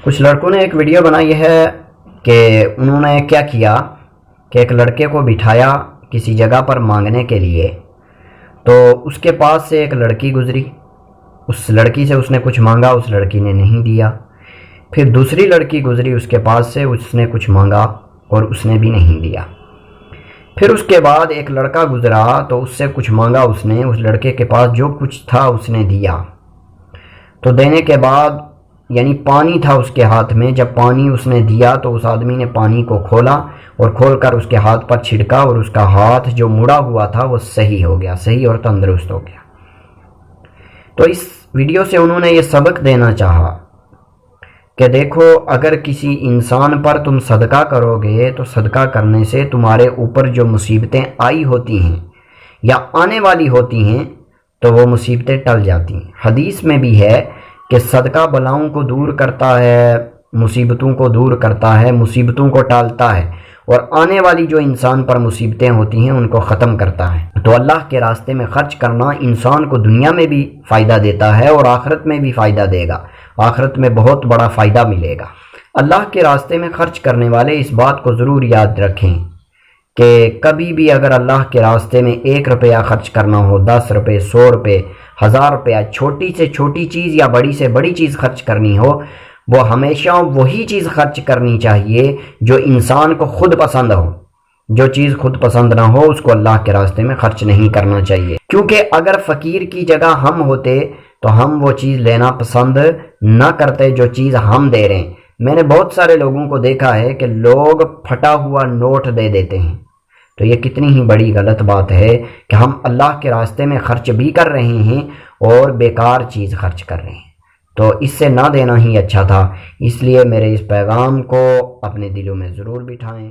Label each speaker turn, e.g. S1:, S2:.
S1: کچھ لڑکوں نے ایک ویڈیو بنائی ہے کہ انہوں نے کیا کیا کہ ایک لڑکے کو بٹھایا کسی جگہ پر مانگنے کے لیے، تو اس کے پاس سے ایک لڑکی گزری، اس لڑکی سے اس نے کچھ مانگا، اس لڑکی نے نہیں دیا۔ پھر دوسری لڑکی گزری اس کے پاس سے، اس نے کچھ مانگا اور اس نے بھی نہیں دیا۔ پھر اس کے بعد ایک لڑکا گزرا تو اس سے کچھ مانگا، اس نے، اس لڑکے کے پاس جو کچھ تھا اس نے دیا۔ تو دینے کے بعد یعنی پانی تھا اس کے ہاتھ میں، جب پانی اس نے دیا تو اس آدمی نے پانی کو کھولا اور کھول کر اس کے ہاتھ پر چھڑکا، اور اس کا ہاتھ جو مڑا ہوا تھا وہ صحیح ہو گیا، صحیح اور تندرست ہو گیا۔ تو اس ویڈیو سے انہوں نے یہ سبق دینا چاہا کہ دیکھو، اگر کسی انسان پر تم صدقہ کرو گے تو صدقہ کرنے سے تمہارے اوپر جو مصیبتیں آئی ہوتی ہیں یا آنے والی ہوتی ہیں تو وہ مصیبتیں ٹل جاتی ہیں۔ حدیث میں بھی ہے کہ صدقہ بلاؤں کو دور کرتا ہے، مصیبتوں کو دور کرتا ہے، مصیبتوں کو ٹالتا ہے، اور آنے والی جو انسان پر مصیبتیں ہوتی ہیں ان کو ختم کرتا ہے۔ تو اللہ کے راستے میں خرچ کرنا انسان کو دنیا میں بھی فائدہ دیتا ہے اور آخرت میں بھی فائدہ دے گا، آخرت میں بہت بڑا فائدہ ملے گا۔ اللہ کے راستے میں خرچ کرنے والے اس بات کو ضرور یاد رکھیں کہ کبھی بھی اگر اللہ کے راستے میں 1 روپیہ خرچ کرنا ہو، 10 روپے، 100 روپے، 1000 روپیہ، چھوٹی سے چھوٹی چیز یا بڑی سے بڑی چیز خرچ کرنی ہو، وہ ہمیشہ وہی چیز خرچ کرنی چاہیے جو انسان کو خود پسند ہو۔ جو چیز خود پسند نہ ہو اس کو اللہ کے راستے میں خرچ نہیں کرنا چاہیے، کیونکہ اگر فقیر کی جگہ ہم ہوتے تو ہم وہ چیز لینا پسند نہ کرتے جو چیز ہم دے رہے ہیں۔ میں نے بہت سارے لوگوں کو دیکھا ہے کہ لوگ پھٹا ہوا نوٹ دے دیتے ہیں، تو یہ کتنی ہی بڑی غلط بات ہے کہ ہم اللہ کے راستے میں خرچ بھی کر رہے ہیں اور بیکار چیز خرچ کر رہے ہیں۔ تو اس سے نہ دینا ہی اچھا تھا، اس لیے میرے اس پیغام کو اپنے دلوں میں ضرور بٹھائیں۔